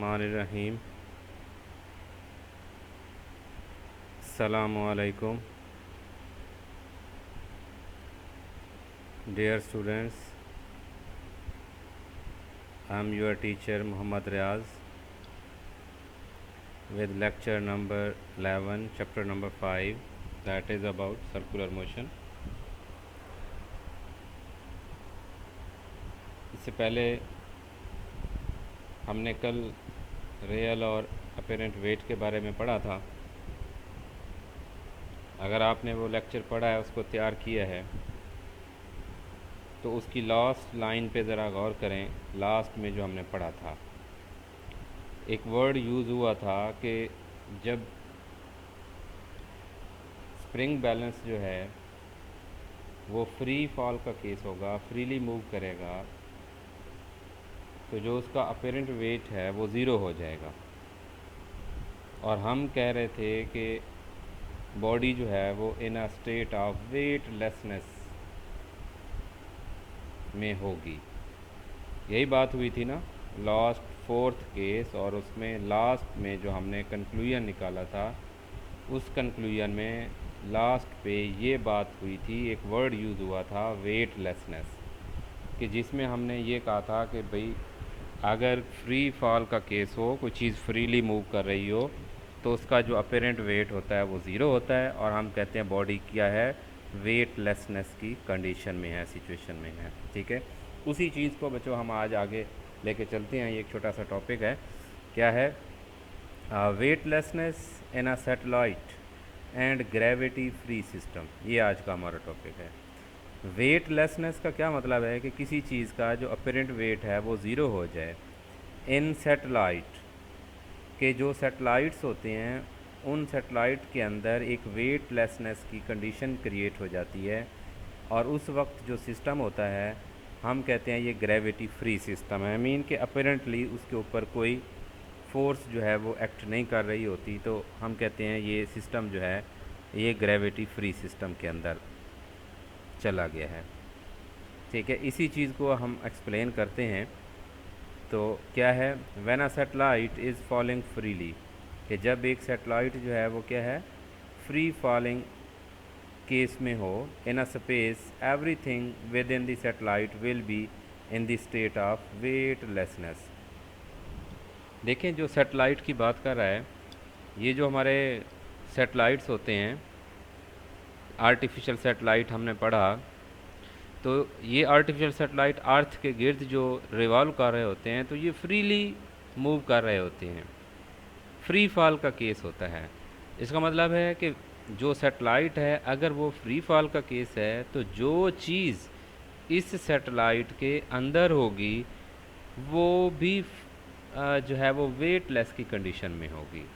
Rahim. Assalamualaikum. Dear students, I am your teacher Muhammad Riaz with lecture number 11, chapter number 5, that is about circular motion. इससे पहले हमने कल real और apparent wait के बारे में पढ़ा था। अगर आपने वो लेक्चर पढ़ा है, उसको तैयार किया है, तो उसकी लास्ट लाइन पे ज़रा गौर करें। लास्ट में जो हमने पढ़ा था, एक वर्ड यूज़ हुआ था कि जब स्प्रिंग बैलेंस जो है वो फ्री फॉल का केस होगा, फ्रीली मूव करेगा, तो जो उसका अपेरेंट वेट है वो ज़ीरो हो जाएगा। और हम कह रहे थे कि बॉडी जो है वो इन अ स्टेट ऑफ वेटलेसनेस में होगी। यही बात हुई थी ना लास्ट फोर्थ केस, और उसमें लास्ट में जो हमने कंक्लूजन निकाला था, उस कंक्लूजन में लास्ट पे ये बात हुई थी, एक वर्ड यूज़ हुआ था वेटलेसनेस, कि जिसमें हमने ये कहा था कि भाई अगर फ्री फॉल का केस हो, कोई चीज़ फ्रीली मूव कर रही हो, तो उसका जो अपेरेंट वेट होता है वो ज़ीरो होता है, और हम कहते हैं बॉडी क्या है, वेटलेसनेस की कंडीशन में है, सिचुएशन में है। ठीक है, उसी चीज़ को बच्चों हम आज आगे लेके चलते हैं। ये एक छोटा सा टॉपिक है, क्या है, weightlessness in a satellite and gravity free system. ये आज का हमारा टॉपिक है। वेटलेसनेस का क्या मतलब है कि किसी चीज़ का जो अपेरेंट वेट है वो ज़ीरो हो जाए इन सैटेलाइट, के जो सैटेलाइट्स होते हैं उन सैटेलाइट के अंदर एक वेटलेसनेस की कंडीशन क्रिएट हो जाती है, और उस वक्त जो सिस्टम होता है हम कहते हैं ये ग्रेविटी फ्री सिस्टम है। मीन कि अपेरेंटली उसके ऊपर कोई फोर्स जो है वो एक्ट नहीं कर रही होती, तो हम कहते हैं ये सिस्टम जो है ये ग्रेविटी फ्री सिस्टम के अंदर चला गया है। ठीक है, इसी चीज़ को हम एक्सप्लेन करते हैं। तो क्या है, when a satellite is falling freely, कि जब एक सैटेलाइट जो है वो क्या है, फ्री फॉलिंग केस में हो in a space, everything within the satellite will be in the state of weightlessness. देखें, जो सैटेलाइट की बात कर रहा है, ये जो हमारे सैटेलाइट्स होते हैं, आर्टिफिशियल सैटेलाइट हमने पढ़ा, तो ये आर्टिफिशियल सैटेलाइट अर्थ के गिर्द जो रिवॉल्व कर रहे होते हैं, तो ये फ्रीली मूव कर रहे होते हैं, फ्री फॉल का केस होता है। इसका मतलब है कि जो सैटेलाइट है, अगर वो फ्री फॉल का केस है, तो जो चीज़ इस सैटेलाइट के अंदर होगी वो भी जो है वो वेटलेस की कंडीशन में होगी।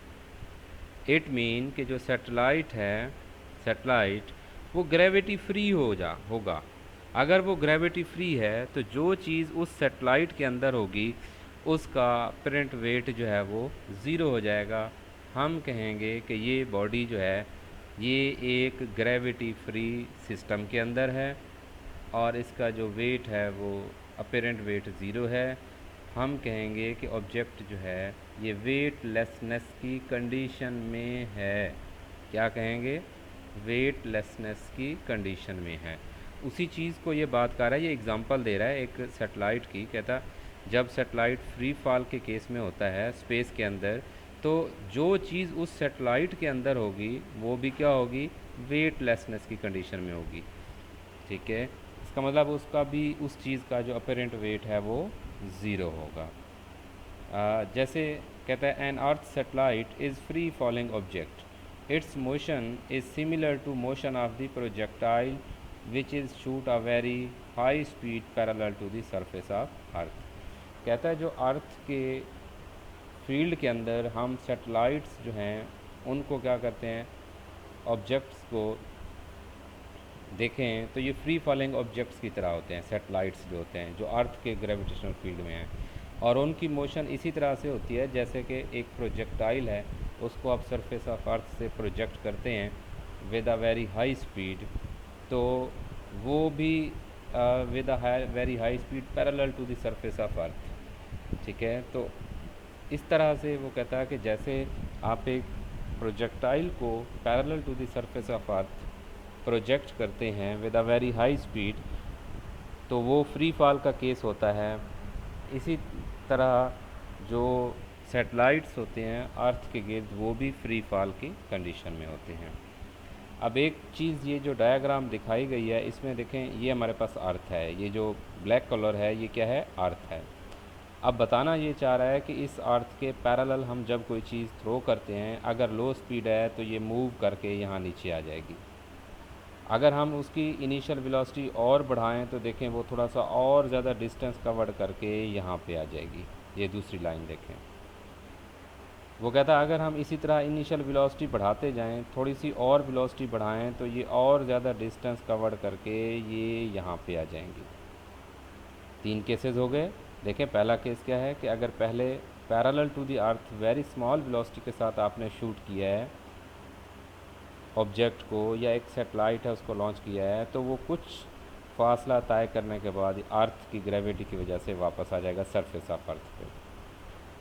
इट मीन कि जो सैटेलाइट है, सैटेलाइट वो ग्रेविटी फ्री होगा। अगर वो ग्रेविटी फ्री है, तो जो चीज़ उस सैटेलाइट के अंदर होगी उसका अपेरेंट वेट जो है वो ज़ीरो हो जाएगा। हम कहेंगे कि ये बॉडी जो है ये एक ग्रेविटी फ्री सिस्टम के अंदर है, और इसका जो वेट है वो अपेरेंट वेट ज़ीरो है। हम कहेंगे कि ऑब्जेक्ट जो है ये वेटलेसनेस की कंडीशन में है। क्या कहेंगे, वेटलेसनेस की कंडीशन में है। उसी चीज़ को ये बात कर रहा है, ये एग्जांपल दे रहा है एक सैटेलाइट की। कहता जब सैटेलाइट फ्री फॉल के केस में होता है स्पेस के अंदर, तो जो चीज़ उस सैटेलाइट के अंदर होगी वो भी क्या होगी, वेटलेसनेस की कंडीशन में होगी। ठीक है, इसका मतलब उसका भी उस चीज़ का जो अपेरेंट वेट है वो ज़ीरो होगा। जैसे कहता है, an earth satellite is free falling object, its motion is similar to motion of the projectile which is shoot a very high speed parallel to the surface of earth. कहता है जो अर्थ के फील्ड के अंदर हम सैटेलाइट्स जो हैं उनको क्या करते हैं, ऑब्जेक्ट्स को देखें तो ये फ्री फॉलिंग ऑब्जेक्ट्स की तरह होते हैं, सैटेलाइट्स जो होते हैं जो अर्थ के ग्रेविटेशनल फील्ड में हैं, और उनकी मोशन इसी तरह से होती है जैसे कि एक प्रोजेक्टाइल है, उसको आप सरफेस ऑफ अर्थ से प्रोजेक्ट करते हैं with a very high speed, तो वो भी with a very high speed parallel to the surface of earth. ठीक है, तो इस तरह से वो कहता है कि जैसे आप एक प्रोजेक्टाइल को parallel to the surface of earth project करते हैं with a very high speed, तो वो फ्री फॉल का केस होता है। इसी तरह जो सैटेलाइट्स होते हैं अर्थ के गिर्द, वो भी फ्री फॉल की कंडीशन में होते हैं। अब एक चीज़, ये जो डायग्राम दिखाई गई है इसमें देखें, ये हमारे पास अर्थ है, ये जो ब्लैक कलर है ये क्या है, अर्थ है। अब बताना ये चाह रहा है कि इस अर्थ के पैरेलल हम जब कोई चीज़ थ्रो करते हैं, अगर लो स्पीड है तो ये मूव करके यहाँ नीचे आ जाएगी। अगर हम उसकी इनिशियल वेलोसिटी और बढ़ाएं तो देखें वो थोड़ा सा और ज़्यादा डिस्टेंस कवर करके यहाँ पे आ जाएगी। ये दूसरी लाइन देखें, वो कहता है अगर हम इसी तरह इनिशियल वेलोसिटी बढ़ाते जाएं, थोड़ी सी और वेलोसिटी बढ़ाएं तो ये और ज़्यादा डिस्टेंस कवर करके ये यहाँ पे आ जाएंगी। 3 केसेस हो गए। देखें पहला केस क्या है कि अगर पहले parallel to the earth very small velocity के साथ आपने शूट किया है ऑब्जेक्ट को, या एक सैटेलाइट है उसको लॉन्च किया है, तो वो कुछ फासला तय करने के बाद अर्थ की ग्रेविटी की वजह से वापस आ जाएगा सरफेस ऑफ अर्थ पे।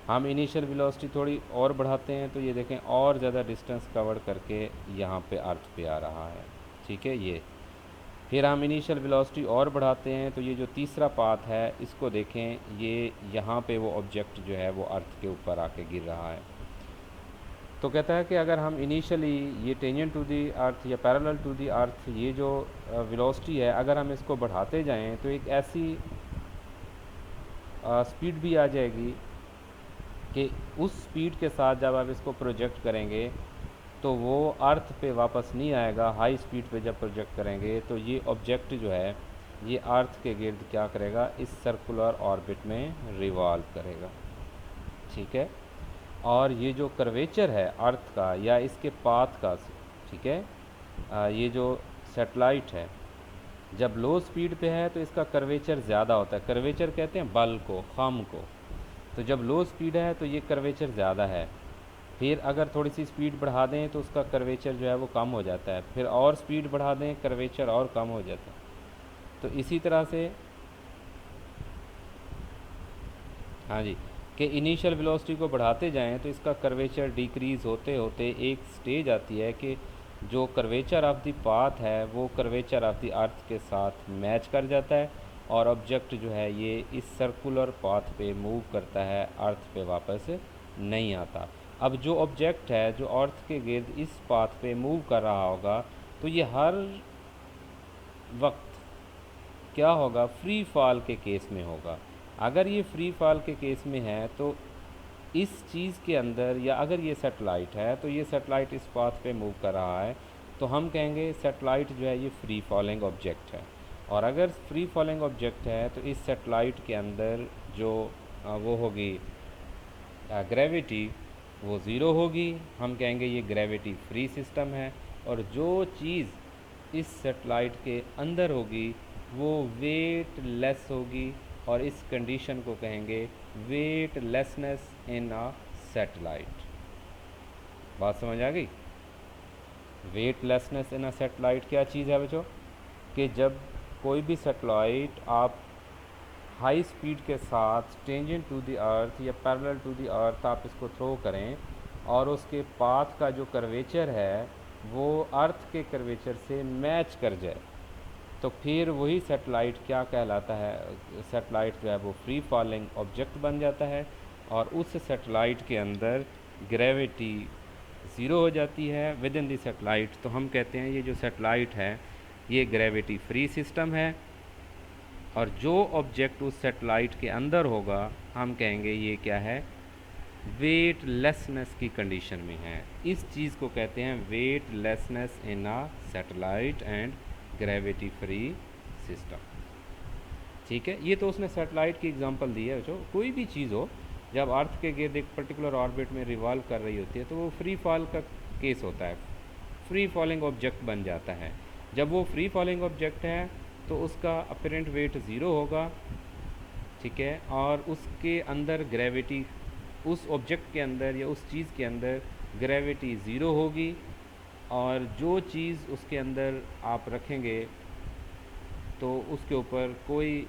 हम इनिशियल वेलोसिटी थोड़ी और बढ़ाते हैं तो ये देखें और ज़्यादा डिस्टेंस कवर करके यहाँ पे अर्थ पे आ रहा है, ठीक है ये। फिर हम इनिशियल वेलोसिटी और बढ़ाते हैं तो ये जो तीसरा पाथ है इसको देखें, ये यहाँ पे वो ऑब्जेक्ट जो है वो अर्थ के ऊपर आके गिर रहा है। तो कहता है कि अगर हम इनिशियली ये टेंजेंट टू दी अर्थ या पैरेलल टू दी अर्थ ये जो वेलोसिटी है, अगर हम इसको बढ़ाते जाएं तो एक ऐसी स्पीड भी आ जाएगी कि उस स्पीड के साथ जब आप इसको प्रोजेक्ट करेंगे तो वो अर्थ पे वापस नहीं आएगा। हाई स्पीड पे जब प्रोजेक्ट करेंगे तो ये ऑब्जेक्ट जो है ये अर्थ के गिर्द क्या करेगा, इस सर्कुलर ऑर्बिट में रिवॉल्व करेगा, ठीक है। और ये जो कर्वेचर है अर्थ का या इसके पाथ का, ठीक है, ये जो सैटेलाइट है जब लो स्पीड पे है तो इसका कर्वेचर ज़्यादा होता है। कर्वेचर कहते हैं बल को, खम को। तो जब लो स्पीड है तो ये कर्वेचर ज़्यादा है। फिर अगर थोड़ी सी स्पीड बढ़ा दें तो उसका कर्वेचर जो है वो कम हो जाता है, फिर और स्पीड बढ़ा दें कर्वेचर और कम हो जाता है। तो इसी तरह से हाँ जी, कि इनिशियल वेलोसिटी को बढ़ाते जाएं तो इसका कर्वेचर डिक्रीज़ होते होते एक स्टेज आती है कि जो कर्वेचर ऑफ द पाथ है वो कर्वेचर ऑफ द अर्थ के साथ मैच कर जाता है और ऑब्जेक्ट जो है ये इस सर्कुलर पाथ पे मूव करता है, अर्थ पे वापस नहीं आता। अब जो ऑब्जेक्ट है जो अर्थ के गिर्द इस पाथ पे मूव कर रहा होगा तो ये हर वक्त क्या होगा, फ्री फॉल के केस में होगा। अगर ये फ्री फॉल के केस में है तो इस चीज़ के अंदर, या अगर ये सैटेलाइट है तो ये सैटेलाइट इस पाथ पे मूव कर रहा है तो हम कहेंगे सैटेलाइट जो है ये फ्री फॉलिंग ऑब्जेक्ट है। और अगर फ्री फॉलिंग ऑब्जेक्ट है तो इस सैटेलाइट के अंदर जो वो होगी ग्रेविटी, वो ज़ीरो होगी। हम कहेंगे ये ग्रेविटी फ्री सिस्टम है। और जो चीज़ इस सैटेलाइट के अंदर होगी वो वेट लेस होगी और इस कंडीशन को कहेंगे वेट लेसनेस इन अ सैटेलाइट। बात समझ आ गई? वेट लेसनेस इन अ सैटेलाइट क्या चीज़ है बच्चों, कि जब कोई भी सैटेलाइट आप हाई स्पीड के साथ टेंजेंट टू द अर्थ या पैरेलल टू द अर्थ आप इसको थ्रो करें और उसके पाथ का जो कर्वेचर है वो अर्थ के कर्वेचर से मैच कर जाए, तो फिर वही सैटेलाइट क्या कहलाता है, सैटेलाइट जो है वो फ्री फॉलिंग ऑब्जेक्ट बन जाता है और उस सैटेलाइट के अंदर ग्रेविटी ज़ीरो हो जाती है विद इन दी सैटेलाइट। तो हम कहते हैं ये जो सैटेलाइट है ये ग्रेविटी फ्री सिस्टम है। और जो ऑब्जेक्ट उस सैटेलाइट के अंदर होगा हम कहेंगे ये क्या है, वेट लेसनेस की कंडीशन में है। इस चीज़ को कहते हैं weightlessness in a satellite and gravity free system, ठीक है। ये तो उसने सैटेलाइट की एग्जांपल दी है। जो कोई भी चीज़ हो जब अर्थ के गिर्द एक पर्टिकुलर ऑर्बिट में रिवॉल्व कर रही होती है तो वो फ्री फॉल का केस होता है, फ्री फॉलिंग ऑब्जेक्ट बन जाता है। जब वो फ्री फॉलिंग ऑब्जेक्ट है तो उसका अपरेंट वेट ज़ीरो होगा, ठीक है, और उसके अंदर ग्रेविटी, उस ऑब्जेक्ट के अंदर या उस चीज़ के अंदर ग्रेविटी ज़ीरो होगी। और जो चीज़ उसके अंदर आप रखेंगे तो उसके ऊपर कोई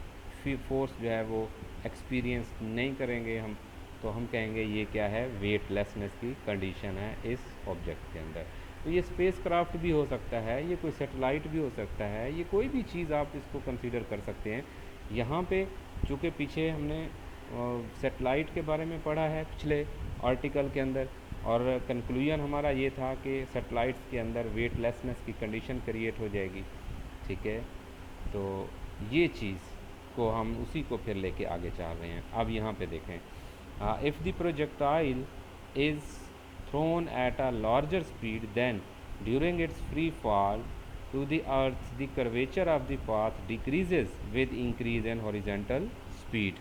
फोर्स जो है वो एक्सपीरियंस नहीं करेंगे हम। तो हम कहेंगे ये क्या है, वेटलेसनेस की कंडीशन है इस ऑब्जेक्ट के अंदर। तो ये स्पेस क्राफ्ट भी हो सकता है, ये कोई सैटेलाइट भी हो सकता है, ये कोई भी चीज़ आप इसको कंसीडर कर सकते हैं। यहाँ पे चूँकि पीछे हमने सैटेलाइट के बारे में पढ़ा है पिछले आर्टिकल के अंदर, और कंक्लूजन हमारा ये था कि सैटेलाइट्स के अंदर वेटलेसनेस की कंडीशन क्रिएट हो जाएगी, ठीक है। तो ये चीज़ को हम उसी को फिर लेके आगे चल रहे हैं। अब यहाँ पे देखें, if the projectile is thrown at a larger speed than during its free fall to the earth the curvature of the path decreases with increase in horizontal speed.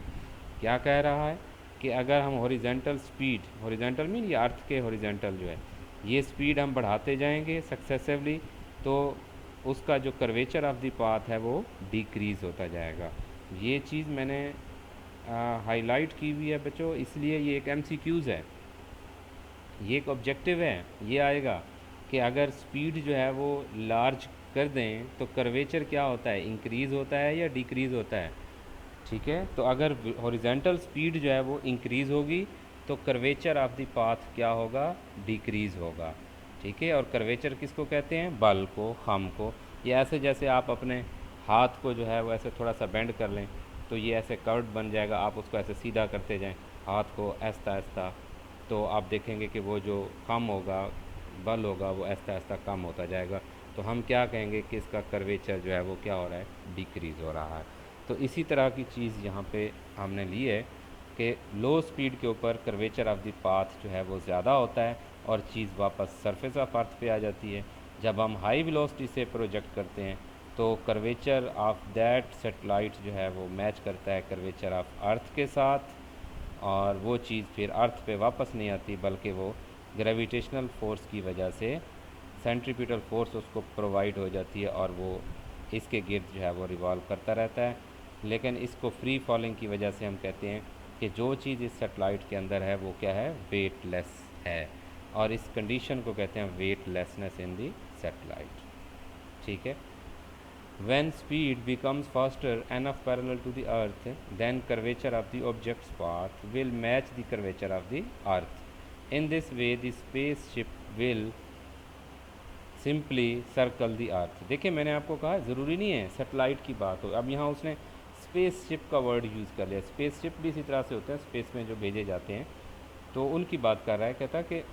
क्या कह रहा है कि अगर हम हॉरिजेंटल स्पीड, हॉरिजेंटल मीन ये अर्थ के horizontal जो है, ये स्पीड हम बढ़ाते जाएंगे सक्सेसिवली, तो उसका जो कर्वेचर ऑफ द पाथ है वो डिक्रीज़ होता जाएगा। ये चीज़ मैंने हाईलाइट की हुई है बच्चों, इसलिए ये एक MCQs है, ये एक ऑब्जेक्टिव है। ये आएगा कि अगर स्पीड जो है वो लार्ज कर दें तो कर्वेचर क्या होता है, इंक्रीज़ होता है या डिक्रीज़ होता है, ठीक है। तो अगर हॉरिजेंटल स्पीड जो है वो इंक्रीज़ होगी तो कर्वेचर ऑफ द पाथ क्या होगा, डिक्रीज़ होगा, ठीक है। और कर्वेचर किसको कहते हैं, बल को, खम को। ये ऐसे जैसे आप अपने हाथ को जो है वो ऐसे थोड़ा सा बेंड कर लें तो ये ऐसे कर्व बन जाएगा, आप उसको ऐसे सीधा करते जाएं हाथ को ऐसा ऐसा, तो आप देखेंगे कि वो जो कम होगा, बल होगा, वो ऐसा ऐसा कम होता जाएगा। तो हम क्या कहेंगे कि इसका कर्वेचर जो है वो क्या हो रहा है, डिक्रीज़ हो रहा है। तो इसी तरह की चीज़ यहाँ पे हमने ली है कि लो स्पीड के ऊपर कर्वेचर ऑफ द पाथ जो है वो ज़्यादा होता है और चीज़ वापस सरफेस ऑफ अर्थ पे आ जाती है। जब हम हाई वेलोसिटी से प्रोजेक्ट करते हैं तो कर्वेचर ऑफ दैट सेटेलाइट जो है वो मैच करता है कर्वेचर ऑफ अर्थ के साथ, और वो चीज़ फिर अर्थ पे वापस नहीं आती, बल्कि वो ग्रेविटेशनल फोर्स की वजह से सेंट्रीपिटल फोर्स उसको प्रोवाइड हो जाती है और वो इसके गिर्द जो है वो रिवॉल्व करता रहता है। लेकिन इसको फ्री फॉलिंग की वजह से हम कहते हैं कि जो चीज़ इस सेटेलाइट के अंदर है वो क्या है, वेटलेस है, और इस कंडीशन को कहते हैं वेटलेसनेस इन दी सेटेलाइट, ठीक है। When speed becomes faster enough parallel to the earth, then curvature of the object's path will match the curvature of the earth. In this way, the spaceship will simply circle the earth. देखिए मैंने आपको कहा ज़रूरी नहीं है satellite की बात हो, अब यहाँ उसने स्पेसशिप का वर्ड यूज़ कर लिया। स्पेसशिप भी इसी तरह से होते हैं, स्पेस में जो भेजे जाते हैं, तो उनकी बात कर रहा है। कहता कि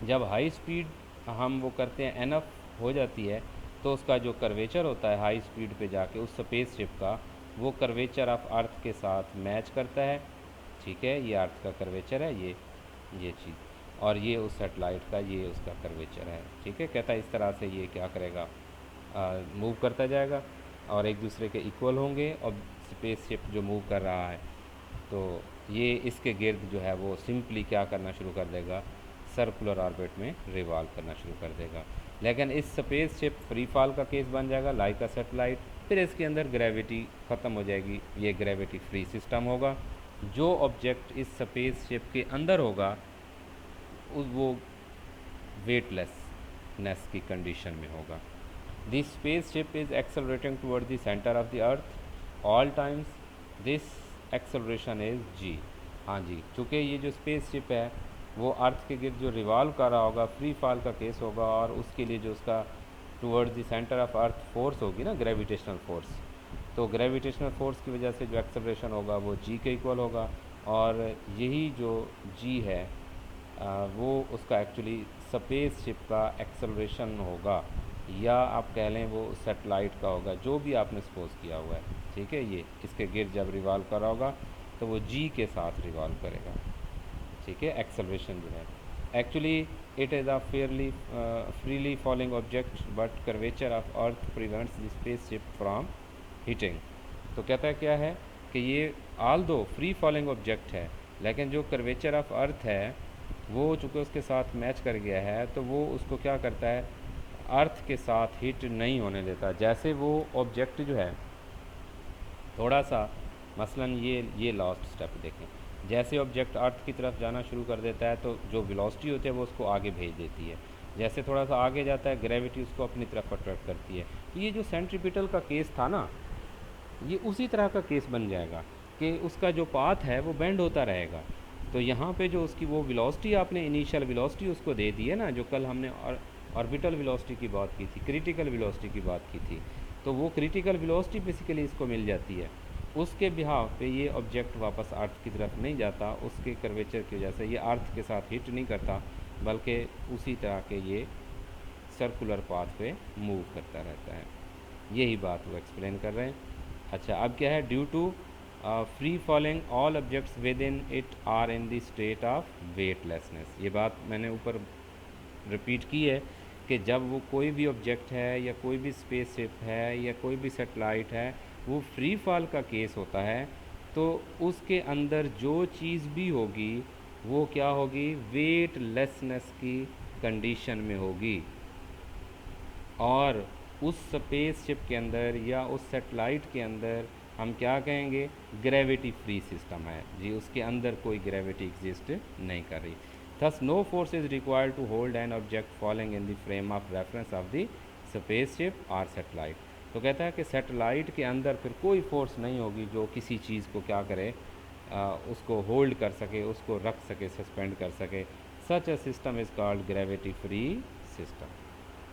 जब हाई स्पीड हम वो करते हैं, एनफ हो जाती है, तो उसका जो कर्वेचर होता है हाई स्पीड पे जाके उस स्पेसशिप का, वो कर्वेचर ऑफ अर्थ के साथ मैच करता है, ठीक है। ये अर्थ का कर्वेचर है, ये चीज़, और ये उस सेटेलाइट का, ये उसका कर्वेचर है, ठीक है। कहता है इस तरह से ये क्या करेगा, मूव करता जाएगा और एक दूसरे के इक्वल होंगे, और स्पेसशिप जो मूव कर रहा है तो ये इसके गिर्द जो है वो सिंपली क्या करना शुरू कर देगा, सर्कुलर ऑर्बिट में रिवॉल्व करना शुरू कर देगा। लेकिन इस स्पेसशिप फ्री फॉल का केस बन जाएगा लाइक अ सेटेलाइट, फिर इसके अंदर ग्रेविटी ख़त्म हो जाएगी, ये ग्रेविटी फ्री सिस्टम होगा। जो ऑब्जेक्ट इस स्पेसशिप के अंदर होगा वो वेटलेसनेस की कंडीशन में होगा। This spaceship is accelerating toward the centre of the earth all times, this acceleration is g. हाँ जी, चूँकि ये जो स्पेसशिप है वो अर्थ के गिर्द जो रिवॉल्व कर रहा होगा, फ्री फॉल का केस होगा, और उसके लिए जो उसका towards the centre of earth force होगी ना, ग्रेविटेशनल फोर्स, तो ग्रेविटेशनल फोर्स की वजह से जो एक्सेलरेशन होगा वो जी के इक्वल होगा, और यही जो जी है वो उसका एक्चुअली स्पेसशिप का एक्सेलरेशन होगा, या आप कह लें वो सेटेलाइट का होगा, जो भी आपने सपोज किया हुआ है, ठीक है। ये इसके गिर्द जब रिवॉल्व कर रहा होगा तो वो जी के साथ रिवॉल्व करेगा, ठीक है। एक्सेलरेशन जो है actually it is a fairly freely falling object but curvature of earth prevents the spaceship from hitting. तो कहता है क्या है कि ये ऑल दो फ्री फॉलिंग ऑब्जेक्ट है, लेकिन जो कर्वेचर ऑफ अर्थ है वो चूँकि उसके साथ मैच कर गया है, तो वो उसको क्या करता है, अर्थ के साथ हिट नहीं होने देता। जैसे वो ऑब्जेक्ट जो है थोड़ा सा, मसलन ये लास्ट स्टेप देखें, जैसे ऑब्जेक्ट अर्थ की तरफ जाना शुरू कर देता है तो जो वेलोसिटी होती है वो उसको आगे भेज देती है। जैसे थोड़ा सा आगे जाता है, ग्रेविटी उसको अपनी तरफ अट्रैक्ट करती है। तो ये जो सेंट्रीपिटल का केस था ना, ये उसी तरह का केस बन जाएगा कि उसका जो पाथ है वो बेंड होता रहेगा, तो यहाँ पे जो उसकी वो वेलोसिटी आपने इनिशियल वेलोसिटी उसको दे दी है ना, जो कल हमने ऑर्बिटल वेलोसिटी की बात की थी, क्रिटिकल वेलोसिटी की बात की थी, तो वो क्रिटिकल वेलोसिटी बेसिकली इसको मिल जाती है। उसके बिहाफ पे ये ऑब्जेक्ट वापस अर्थ की तरफ नहीं जाता, उसके कर्वेचर की वजह से ये अर्थ के साथ हिट नहीं करता, बल्कि उसी तरह के ये सर्कुलर पाथ पे मूव करता रहता है। यही बात वो एक्सप्लेन कर रहे हैं। अच्छा, अब क्या है, due to free falling all objects with in it are in the state of weightlessness. ये बात मैंने ऊपर रिपीट की है कि जब वो कोई भी ऑब्जेक्ट है या कोई भी स्पेसशिप है या कोई भी सैटेलाइट है, वो फ्री फॉल का केस होता है, तो उसके अंदर जो चीज़ भी होगी वो क्या होगी, वेटलेसनेस की कंडीशन में होगी। और उस स्पेसशिप के अंदर या उस सैटेलाइट के अंदर हम क्या कहेंगे, ग्रेविटी फ्री सिस्टम है जी, उसके अंदर कोई ग्रेविटी एग्जिस्ट नहीं कर रही। Thus no force is required to hold an object falling in the frame of reference of the spaceship और सैटेलाइट। तो कहता है कि सैटेलाइट के अंदर फिर कोई फोर्स नहीं होगी जो किसी चीज़ को क्या करे, उसको होल्ड कर सके, उसको रख सके, सस्पेंड कर सके। Such a system is called gravity free system.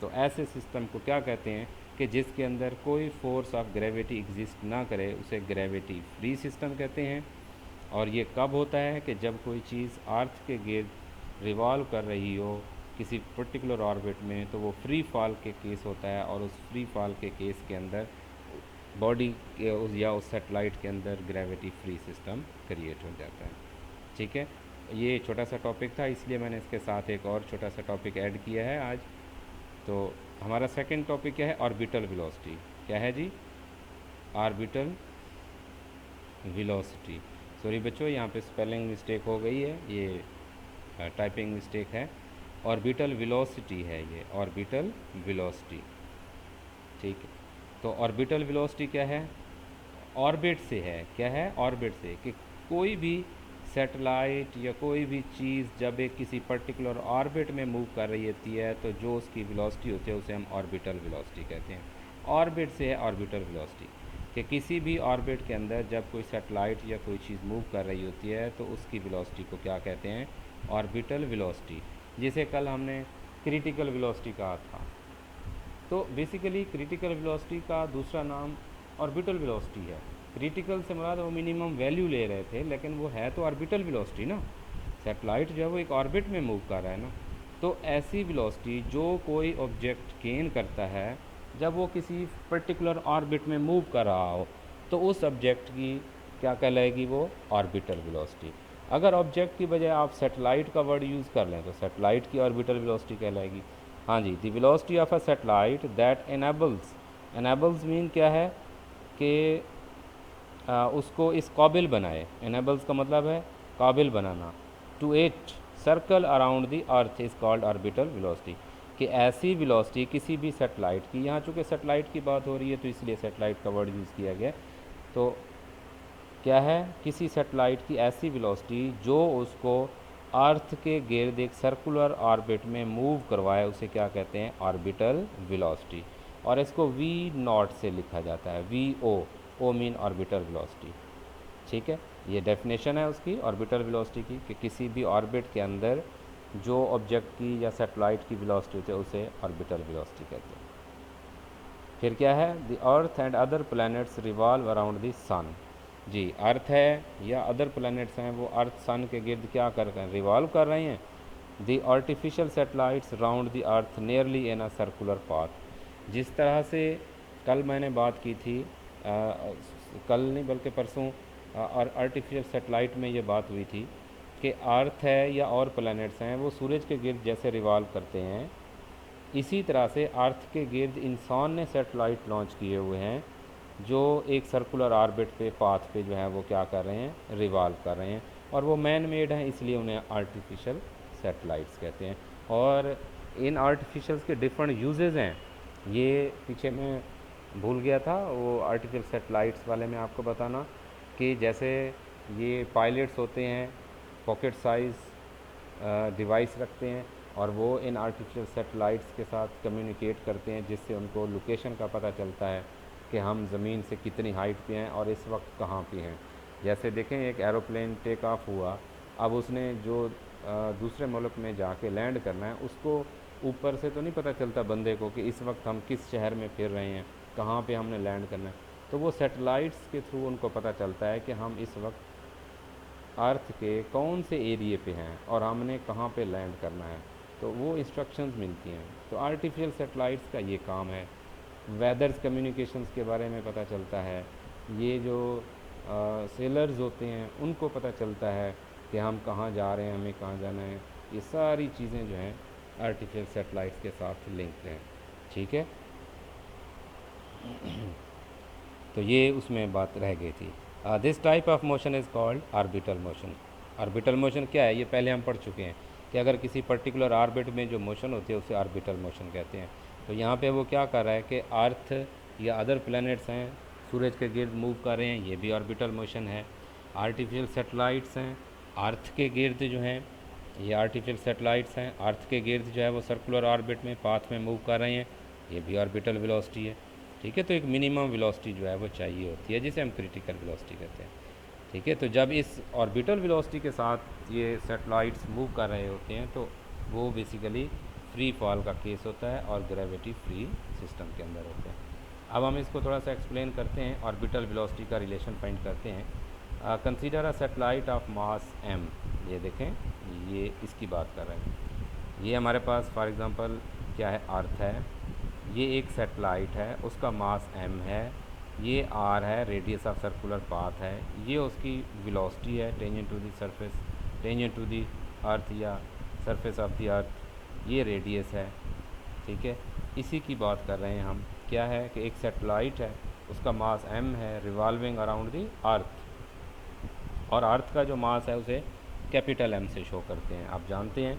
तो ऐसे सिस्टम को क्या कहते हैं कि जिसके अंदर कोई फोर्स ऑफ ग्रेविटी एग्जिस्ट ना करे, उसे ग्रेविटी फ्री सिस्टम कहते हैं। और ये कब होता है कि जब कोई चीज़ अर्थ के गिर्द रिवॉल्व कर रही हो किसी पर्टिकुलर ऑर्बिट में, तो वो फ्री फॉल के केस होता है, और उस फ्री फॉल के केस के अंदर बॉडी के या उस सेटेलाइट के अंदर ग्रेविटी फ्री सिस्टम क्रिएट हो जाता है। ठीक है, ये छोटा सा टॉपिक था, इसलिए मैंने इसके साथ एक और छोटा सा टॉपिक ऐड किया है आज। तो हमारा सेकंड टॉपिक क्या है, ऑर्बिटल वेलोसिटी। क्या है जी, ऑर्बिटल वेलोसिटी। सॉरी बच्चों, यहाँ पे स्पेलिंग मिस्टेक हो गई है, ये टाइपिंग मिस्टेक है। ऑर्बिटल वेलोसिटी है ये, ऑर्बिटल वेलोसिटी। ठीक है, तो ऑर्बिटल वेलोसिटी क्या है, ऑर्बिट से है। क्या है, ऑर्बिट से, कि कोई भी सैटेलाइट या कोई भी चीज़ जब एक किसी पर्टिकुलर ऑर्बिट में मूव कर रही होती है, तो जो उसकी वेलोसिटी होती है उसे हम ऑर्बिटल वेलोसिटी कहते हैं। ऑर्बिट से है ऑर्बिटल वेलोसिटी, कि किसी भी ऑर्बिट के अंदर जब कोई सैटेलाइट या कोई चीज़ मूव कर रही होती है तो उसकी वेलोसिटी को क्या कहते हैं, ऑर्बिटल वेलोसिटी। जिसे कल हमने क्रिटिकल वेलोसिटी कहा था। तो बेसिकली क्रिटिकल वेलोसिटी का दूसरा नाम ऑर्बिटल वेलोसिटी है। क्रिटिकल से मुराद वो मिनिमम वैल्यू ले रहे थे, लेकिन वो है तो ऑर्बिटल वेलोसिटी ना। सैटेलाइट जो है वो एक ऑर्बिट में मूव कर रहा है ना, तो ऐसी वेलोसिटी जो कोई ऑब्जेक्ट गेन करता है जब वो किसी पर्टिकुलर ऑर्बिट में मूव कर रहा हो, तो उस ऑब्जेक्ट की क्या कहलाएगी, वो ऑर्बिटल वेलोसिटी। अगर ऑब्जेक्ट की बजाय आप सैटेलाइट का वर्ड यूज़ कर लें तो सैटेलाइट की ऑर्बिटल वेलोसिटी कहलाएगी। हाँ जी, the velocity of a satellite that enables, enables mean क्या है कि उसको इस काबिल बनाए। एनेबल्स का मतलब है काबिल बनाना। To it circle around the earth is called orbital velocity. कि ऐसी वेलोसिटी किसी भी सैटेलाइट की, यहाँ चूँकि सैटेलाइट की बात हो रही है तो इसलिए सैटेलाइट का वर्ड यूज़ किया गया। तो क्या है, किसी सैटेलाइट की ऐसी वेलोसिटी जो उसको अर्थ के गिर्द एक सर्कुलर ऑर्बिट में मूव करवाए, उसे क्या कहते हैं, ऑर्बिटल वेलोसिटी। और इसको वी नॉट से लिखा जाता है, v o mean orbital velocity. ठीक है, ये डेफिनेशन है उसकी ऑर्बिटल वेलोसिटी की, कि किसी भी ऑर्बिट के अंदर जो ऑब्जेक्ट की या सैटेलाइट की वेलोसिटी होती है उसे ऑर्बिटल वेलोसिटी कहते हैं। फिर क्या है, the earth and other planets revolve around the sun. जी, अर्थ है या अदर प्लैनेट्स हैं, वो अर्थ सन के गिर्द क्या कर रहे हैं, रिवॉल्व कर रहे हैं। The artificial satellites round the earth nearly in a circular path. जिस तरह से कल मैंने बात की थी, कल नहीं बल्कि परसों, और आर्टिफिशियल सैटेलाइट में ये बात हुई थी कि अर्थ है या और प्लैनेट्स हैं वो सूरज के गिर्द जैसे रिवॉल्व करते हैं, इसी तरह से अर्थ के गिर्द इंसान ने सैटेलाइट लॉन्च किए हुए हैं जो एक सर्कुलर ऑर्बिट पे, पाथ पे जो है वो क्या कर रहे हैं, रिवॉल्व कर रहे हैं। और वो मैन मेड हैं, इसलिए उन्हें आर्टिफिशियल सैटेलाइट्स कहते हैं। और इन आर्टिफिशियल्स के डिफरेंट यूजेस हैं, ये पीछे मैं भूल गया था वो आर्टिफिशियल सैटेलाइट्स वाले में आपको बताना, कि जैसे ये पायलट्स होते हैं पॉकेट साइज़ डिवाइस रखते हैं, और वो इन आर्टिफिशियल सैटेलाइट्स के साथ कम्युनिकेट करते हैं, जिससे उनको लोकेशन का पता चलता है कि हम ज़मीन से कितनी हाइट पे हैं और इस वक्त कहाँ पे हैं। जैसे देखें, एक एरोप्लेन टेक ऑफ हुआ, अब उसने जो दूसरे मुल्क में जाके लैंड करना है, उसको ऊपर से तो नहीं पता चलता बंदे को कि इस वक्त हम किस शहर में फिर रहे हैं, कहाँ पे हमने लैंड करना है। तो वो सैटेलाइट्स के थ्रू उनको पता चलता है कि हम इस वक्त अर्थ के कौन से एरिए पे हैं और हमने कहाँ पे लैंड करना है, तो वो इंस्ट्रक्शंस मिलती हैं। तो आर्टिफिशियल सैटेलाइट्स का ये काम है। वेदर्स कम्युनिकेशंस के बारे में पता चलता है। ये जो सेलर्स होते हैं उनको पता चलता है कि हम कहाँ जा रहे हैं, हमें कहाँ जाना है। ये सारी चीज़ें जो हैं आर्टिफिशियल सैटेलाइट्स के साथ लिंक्ड हैं। ठीक है, तो ये उसमें बात रह गई थी। This type of motion is called orbital motion. Orbital motion क्या है, ये पहले हम पढ़ चुके हैं कि अगर किसी पर्टिकुलर ऑर्बिट में जो मोशन होती है उसे ऑर्बिटल मोशन कहते हैं। तो यहाँ पे वो क्या कर रहा है कि अर्थ या अदर प्लैनेट्स हैं, सूरज के गिर्द मूव कर रहे हैं, ये भी ऑर्बिटल मोशन है। आर्टिफिशियल सैटेलाइट्स हैं, अर्थ के गिर्द जो हैं, ये आर्टिफिशियल सैटेलाइट्स हैं, अर्थ के गिर्द जो है वो सर्कुलर ऑर्बिट में पाथ में मूव कर रहे हैं, ये भी ऑर्बिटल वेलोसिटी है। ठीक है, तो एक मिनिमम वेलोसिटी जो है वो चाहिए होती है, जिसे हम क्रिटिकल वेलोसिटी कहते हैं। ठीक है, तो जब इस ऑर्बिटल वेलोसिटी के साथ ये सैटेलाइट्स मूव कर रहे होते हैं तो वो बेसिकली फ्री फॉल का केस होता है और ग्रेविटी फ्री सिस्टम के अंदर होते हैं। अब हम इसको थोड़ा सा एक्सप्लेन करते हैं, ऑर्बिटल वेलोसिटी का रिलेशन फाइंड करते हैं। Consider a satellite of mass m। ये देखें, ये इसकी बात कर रहे हैं। ये हमारे पास फॉर एग्ज़ाम्पल क्या है, अर्थ है, ये एक सैटेलाइट है, उसका मास m है, ये r है, रेडियस ऑफ सर्कुलर पाथ है, ये उसकी वेलोसिटी है tangent to the surface, tangent to the earth या सरफेस ऑफ द अर्थ, ये रेडियस है। ठीक है, इसी की बात कर रहे हैं हम। क्या है कि एक सैटेलाइट है, उसका मास m है, रिवॉल्विंग अराउंड द अर्थ, और अर्थ का जो मास है उसे कैपिटल M से शो करते हैं, आप जानते हैं।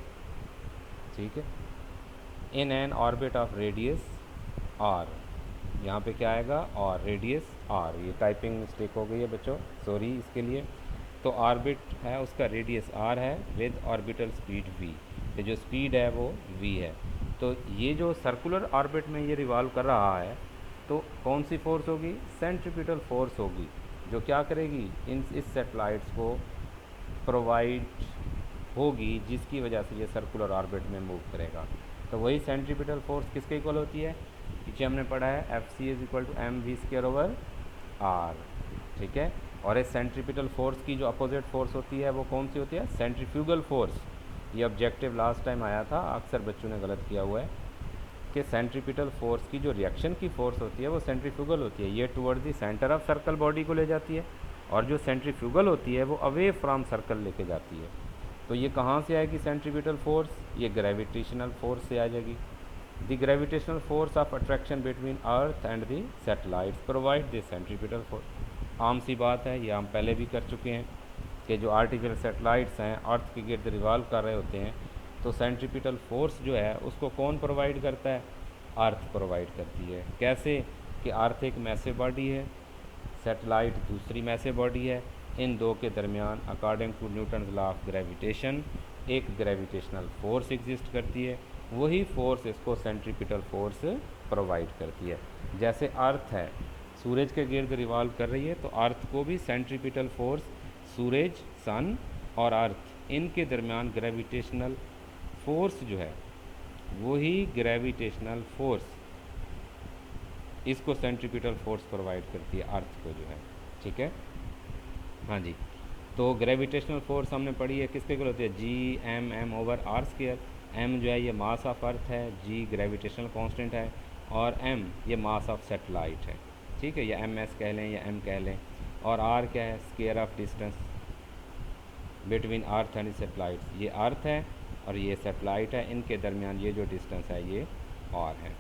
ठीक है, in an orbit of radius r, यहाँ पे क्या आएगा, और रेडियस r। ये टाइपिंग मिस्टेक हो गई है बच्चों, सॉरी इसके लिए। तो ऑर्बिट है, उसका रेडियस r है विद ऑर्बिटल स्पीड v, ये जो स्पीड है वो v है। तो ये जो सर्कुलर ऑर्बिट में ये रिवॉल्व कर रहा है, तो कौन सी फोर्स होगी, सेंट्रीपिटल फोर्स होगी, जो क्या करेगी, इस सैटेलाइट्स को प्रोवाइड होगी, जिसकी वजह से ये सर्कुलर ऑर्बिट में मूव करेगा। तो वही सेंट्रीपिटल फोर्स किसके इक्वल होती है, पीछे हमने पढ़ा है Fc is equal to mv²/r। ठीक है, और इस सेंट्रीपिटल फोर्स की जो अपोजिट फोर्स होती है वो कौन सी होती है, सेंट्रीफ्यूगल फोर्स। ये ऑब्जेक्टिव लास्ट टाइम आया था, अक्सर बच्चों ने गलत किया हुआ है कि सेंट्रीपिटल फोर्स की जो रिएक्शन की फोर्स होती है वो सेंट्रीफ्यूगल होती है, ये towards the centre of circle body को ले जाती है, और जो सेंट्रीफ्यूगल होती है वो अवे फ्रॉम सर्कल लेके जाती है। तो ये कहाँ से आएगी सेंट्रीपिटल फोर्स, ये ग्रेविटेशनल फोर्स से आ जाएगी। The gravitational force of attraction between earth and the satellites provide the centripetal force. आम सी बात है, ये हम पहले भी कर चुके हैं कि जो आर्टिफिशियल सैटेलाइट्स हैं अर्थ के गिर्द रिवॉल्व कर रहे होते हैं, तो सेंट्रीपिटल फोर्स जो है उसको कौन प्रोवाइड करता है, अर्थ प्रोवाइड करती है। कैसे कि अर्थ एक मैसिव बॉडी है, सैटेलाइट दूसरी मैसिव बॉडी है, इन दो के दरमियान according to Newton law of gravitation एक ग्रेविटेशनल फोर्स एग्जिस्ट करती है, वही फोर्स इसको सेंट्रीपिटल फोर्स प्रोवाइड करती है। जैसे अर्थ है, सूरज के गिर्द रिवॉल्व कर रही है, तो अर्थ को भी सेंट्रीपिटल फोर्स, सूरज, सन और अर्थ, इनके दरमियान ग्रेविटेशनल फोर्स जो है वही ग्रेविटेशनल फोर्स इसको सेंट्रीपिटल फोर्स प्रोवाइड करती है अर्थ को जो है। ठीक है, हाँ जी। तो ग्रेविटेशनल फोर्स हमने पढ़ी है, किसके इक्वल होती है, G(m)/r²। m जो है ये मास ऑफ अर्थ है, g ग्रेविटेशनल कांस्टेंट है, और m ये मास ऑफ सैटेलाइट है। ठीक है, या ms कह लें या m कह लें, और r क्या है, square of distance between earth and satellites. ये अर्थ है और ये सैटेलाइट है, इनके दरमियान ये जो डिस्टेंस है ये r है।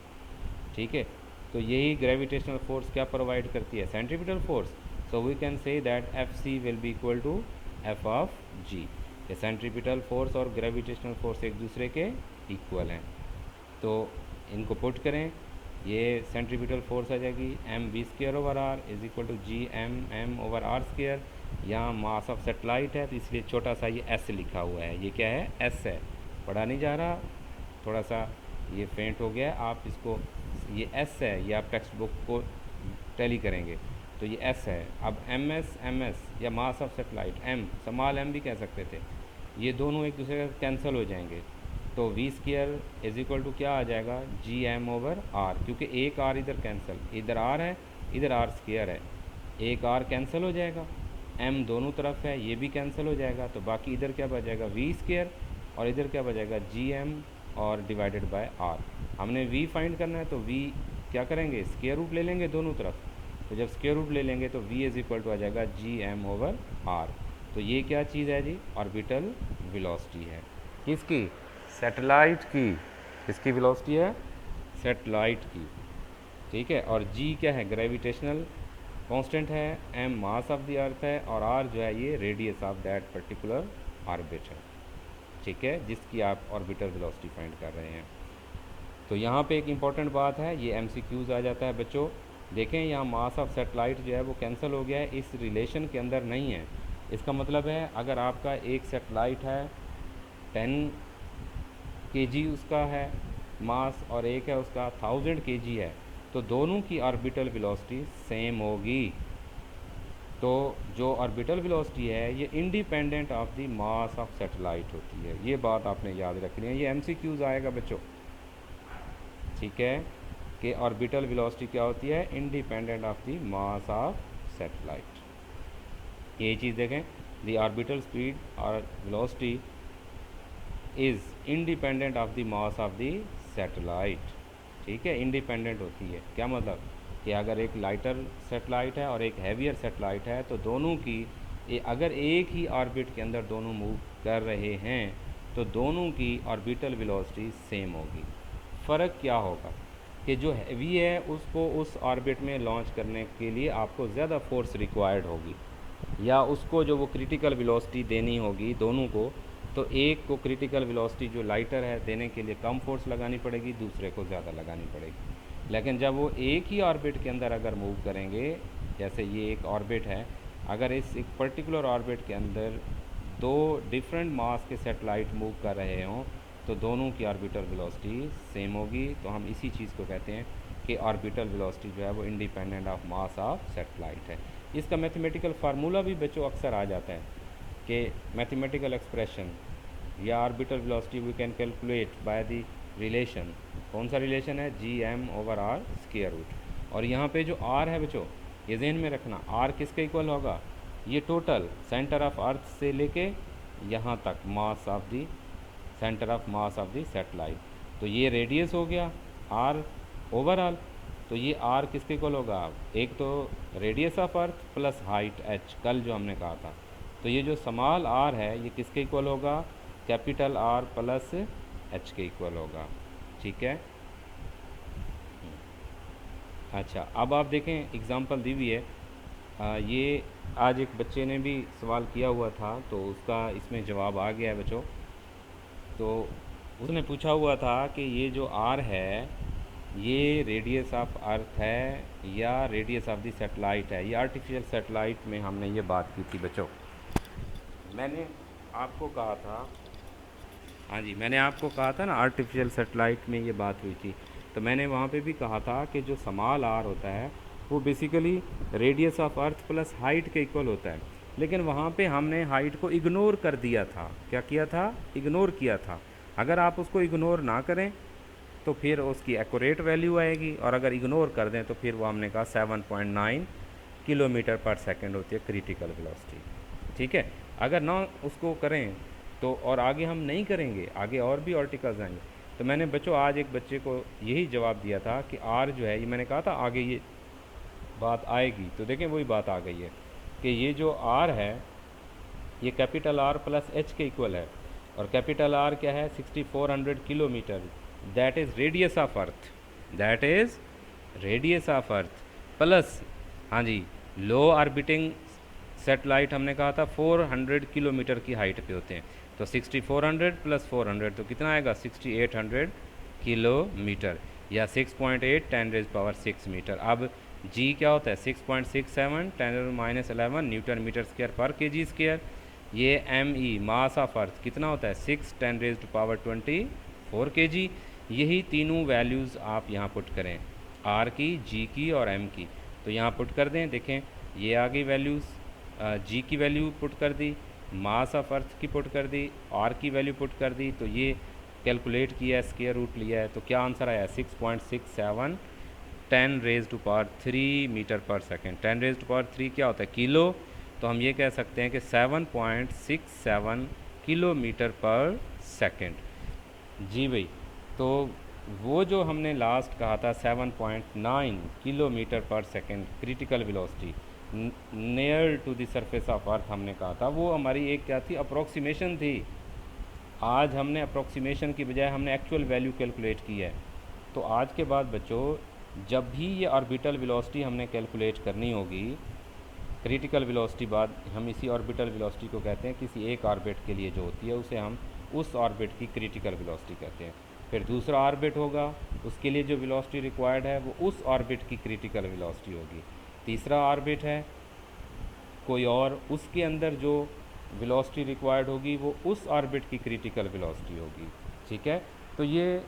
ठीक है, तो यही ग्रेविटेशनल फोर्स क्या प्रोवाइड करती है, centripetal force. So we can say that Fc will be equal to F of G। ये सेंट्रीपिटल फोर्स और ग्रेविटेशनल फोर्स एक दूसरे के इक्वल हैं, तो इनको पुट करें, ये सेंट्रीपिटल फोर्स आ जाएगी mv²/r is equal to Gm(m)/r²। यहाँ मास ऑफ सैटेलाइट है तो इसलिए छोटा सा ये s लिखा हुआ है, ये क्या है, s है, पढ़ा नहीं जा रहा, थोड़ा सा ये फेंट हो गया, आप इसको, ये s है, ये आप टेक्स्ट बुक को टैली करेंगे तो ये s है। अब ms या mass of satellite m, small m भी कह सकते थे, ये दोनों एक दूसरे का कैंसिल हो जाएंगे, तो v square is equal to क्या आ जाएगा, जी एम ओवर आर, क्योंकि एक आर इधर कैंसिल, इधर आर है इधर आर स्क्वायर है, एक आर कैंसिल हो जाएगा, एम दोनों तरफ है ये भी कैंसिल हो जाएगा, तो बाकी इधर क्या बचेगा वी स्क्वायर और इधर क्या बचेगा जी एम और डिवाइडेड बाय आर। हमने v फाइंड करना है तो v क्या करेंगे, स्क्वायर रूट ले लेंगे दोनों तरफ, तो जब स्क्वायर रूट ले लेंगे तो v इज इक्वल टू आ जाएगा जी एम ओवर आर। तो ये क्या चीज़ है जी, ऑर्बिटल वेलोसिटी है, किसकी, सैटेलाइट की, किसकी वेलोसिटी है, सैटेलाइट की, ठीक है। और g क्या है, ग्रेविटेशनल कांस्टेंट है, m मास ऑफ द अर्थ है, और r जो है ये radius of that particular orbit है, ठीक है, जिसकी आप ऑर्बिटल वेलोसिटी फाइंड कर रहे हैं। तो यहाँ पे एक इम्पॉर्टेंट बात है, ये MCQs आ जाता है बच्चों। देखें यहाँ मास ऑफ सेटेलाइट जो है वो कैंसिल हो गया है, इस रिलेशन के अंदर नहीं है। इसका मतलब है अगर आपका एक सेटेलाइट है 10 kg उसका है मास और एक है उसका 1000 kg है, तो दोनों की ऑर्बिटल वेलोसिटी सेम होगी। तो जो ऑर्बिटल वेलोसिटी है ये independent of the mass of satellite होती है, ये बात आपने याद रखनी है, ये MCQs आएगा बच्चों, ठीक है, कि ऑर्बिटल वेलोसिटी क्या होती है, independent of the mass of satellite. ये चीज़ देखें, द ऑर्बिटल स्पीड और velocity is independent of the mass of the satellite, ठीक है, इंडिपेंडेंट होती है। क्या मतलब कि अगर एक लाइटर सेटेलाइट है और एक हैवियर सेटेलाइट है तो दोनों की अगर एक ही ऑर्बिट के अंदर दोनों मूव कर रहे हैं तो दोनों की ऑर्बिटल वेलोसिटी सेम होगी। फ़र्क क्या होगा कि जो हैवी है उसको उस ऑर्बिट में लॉन्च करने के लिए आपको ज़्यादा फोर्स रिक्वायर्ड होगी, या उसको जो वो क्रिटिकल वेलोसिटी देनी होगी दोनों को, तो एक को क्रिटिकल वेलोसिटी जो लाइटर है देने के लिए कम फोर्स लगानी पड़ेगी, दूसरे को ज़्यादा लगानी पड़ेगी। लेकिन जब वो एक ही ऑर्बिट के अंदर अगर मूव करेंगे, जैसे ये एक ऑर्बिट है, अगर इस एक पर्टिकुलर ऑर्बिट के अंदर दो डिफरेंट मास के सेटेलाइट मूव कर रहे हों तो दोनों की ऑर्बिटल वेलोसिटी सेम होगी। तो हम इसी चीज़ को कहते हैं कि ऑर्बिटल वेलोसिटी जो है वो independent of mass of satellite है। इसका मैथमेटिकल फार्मूला भी बच्चों अक्सर आ जाता है कि मैथमेटिकल एक्सप्रेशन या orbital velocity we can calculate by the relation, कौन सा रिलेशन है, G M over R square root. और यहाँ पे जो आर है बच्चों ये जहन में रखना, आर किसके इक्वल होगा, ये टोटल सेंटर ऑफ अर्थ से लेके यहाँ तक mass of the centre of mass of the satellite, तो ये रेडियस हो गया आर ओवरऑल। तो ये आर किसके इक्वल होगा, एक तो radius of earth plus height H, कल जो हमने कहा था। तो ये जो स्मॉल आर है ये किसके इक्वल होगा, कैपिटल आर प्लस एच के इक्वल होगा, ठीक है। अच्छा अब आप देखें एग्ज़ाम्पल दी हुई है, ये आज एक बच्चे ने भी सवाल किया हुआ था तो उसका इसमें जवाब आ गया है बच्चों। तो उसने पूछा हुआ था कि ये जो आर है ये रेडियस ऑफ अर्थ है या रेडियस ऑफ द सेटेलाइट है। ये आर्टिफिशियल सेटेलाइट में हमने ये बात की थी बच्चों, मैंने आपको कहा था, हाँ जी मैंने आपको कहा था ना आर्टिफिशियल सेटेलाइट में ये बात हुई थी। तो मैंने वहाँ पे भी कहा था कि जो स्मॉल आर होता है वो basically radius of earth plus height के इक्वल होता है, लेकिन वहाँ पे हमने हाइट को इग्नोर कर दिया था। क्या किया था, इग्नोर किया था। अगर आप उसको इग्नोर ना करें तो फिर उसकी एक्यूरेट वैल्यू आएगी, और अगर इग्नोर कर दें तो फिर वो हमने कहा 7.9 किलोमीटर पर सेकंड होती है क्रिटिकल वेलोसिटी, ठीक है। अगर ना उसको करें तो और आगे हम नहीं करेंगे, आगे और भी आर्टिकल्स आएंगे। तो मैंने बच्चों आज एक बच्चे को यही जवाब दिया था कि आर जो है, ये मैंने कहा था आगे ये बात आएगी, तो देखें वही बात आ गई है कि ये जो आर है ये कैपिटल आर प्लस एच के इक्वल है, और कैपिटल आर क्या है 6400 kilometre, that is radius of earth, that is radius of earth plus, हाँ जी, लो ऑर्बिटिंग सेटेलाइट हमने कहा था 400 किलोमीटर की हाइट पे होते हैं, तो 6400 प्लस 400 तो कितना आएगा 6800 किलोमीटर, या 6.8 10⁻⁶ मीटर। अब जी क्या होता है 6.67 10⁻11 न्यूटन मीटर स्क्वायर पर केजी स्क्वायर। ये M E mass of earth कितना होता है 6 10⁻24 केजी। यही तीनों वैल्यूज़ आप यहाँ पुट करें, आर की, जी की और एम की, तो यहाँ पुट कर दें। देखें ये आ गई वैल्यूज़, जी की वैल्यू पुट कर दी, मास ऑफ अर्थ की पुट कर दी, आर की वैल्यू पुट कर दी, तो ये कैलकुलेट किया है, स्क्वायर रूट लिया है, तो क्या आंसर आया 6.67 10⁻³ मीटर पर सेकेंड। 10⁻³ क्या होता है, किलो, तो हम ये कह सकते हैं कि 7.67 किलोमीटर पर सेकेंड। जी भाई, तो वो जो हमने लास्ट कहा था 7.9 किलोमीटर पर second critical velocity near to the surface of earth हमने कहा था, वो हमारी एक क्या थी, अप्रोक्सीमेशन थी। आज हमने अप्रोक्सीमेशन की बजाय हमने एक्चुअल वैल्यू कैलकुलेट की है। तो आज के बाद बच्चों, जब भी ये ऑर्बिटल वेलोसिटी हमने कैलकुलेट करनी होगी, क्रिटिकल वेलोसिटी बाद हम इसी ऑर्बिटल वेलोसिटी को कहते हैं, किसी एक ऑर्बिट के लिए जो होती है उसे हम उस ऑर्बिट की क्रिटिकल वेलोसिटी कहते हैं। फिर दूसरा ऑर्बिट होगा, उसके लिए जो वेलोसिटी रिक्वायर्ड है वो उस ऑर्बिट की क्रिटिकल वेलोसिटी होगी। तीसरा ऑर्बिट है कोई और, उसके अंदर जो वेलोसिटी रिक्वायर्ड होगी वो उस ऑर्बिट की क्रिटिकल वेलोसिटी होगी। ठीक है, तो ये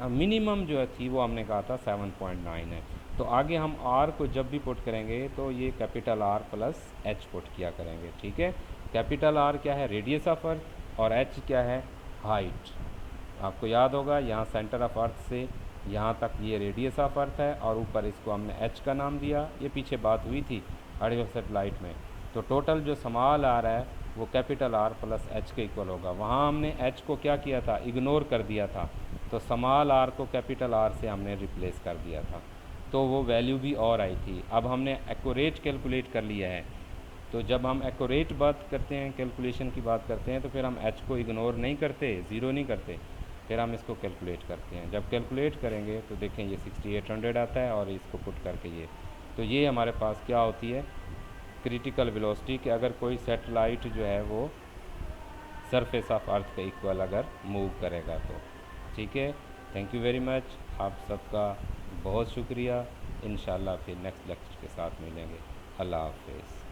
मिनिमम जो थी वो हमने कहा था 7.9 है। तो आगे हम आर को जब भी पुट करेंगे तो ये capital R plus H put किया करेंगे। ठीक है, कैपिटल आर क्या है, रेडियस ऑफ अर्थ, और एच क्या है, हाइट। आपको याद होगा यहाँ सेंटर ऑफ अर्थ से यहाँ तक ये रेडियस ऑफ अर्थ है, और ऊपर इसको हमने एच का नाम दिया। ये पीछे बात हुई थी आर्टिफिशियल सैटेलाइट में। तो टोटल जो स्मॉल आर है वो कैपिटल आर प्लस एच के इक्वल होगा। वहाँ हमने एच को क्या किया था, इग्नोर कर दिया था, तो स्मॉल आर को कैपिटल आर से हमने रिप्लेस कर दिया था, तो वो वैल्यू भी और आई थी। अब हमने एक्यूरेट कैलकुलेट कर लिया है, तो जब हम एक्यूरेट बात करते हैं, कैलकुलेशन की बात करते हैं, तो फिर हम एच को इग्नोर नहीं करते, ज़ीरो नहीं करते, फिर हम इसको कैलकुलेट करते हैं। जब कैलकुलेट करेंगे तो देखें ये 6800 आता है, और इसको पुट करके ये, तो ये हमारे पास क्या होती है, क्रिटिकल वेलोसिटी, कि अगर कोई सैटेलाइट जो है वो सरफेस ऑफ अर्थ के इक्वल अगर मूव करेगा तो। ठीक है, थैंक यू वेरी मच, आप सबका बहुत शुक्रिया। इंशाल्लाह फिर नेक्स्ट लेक्चर के साथ मिलेंगे। अल्लाह हाफिज़।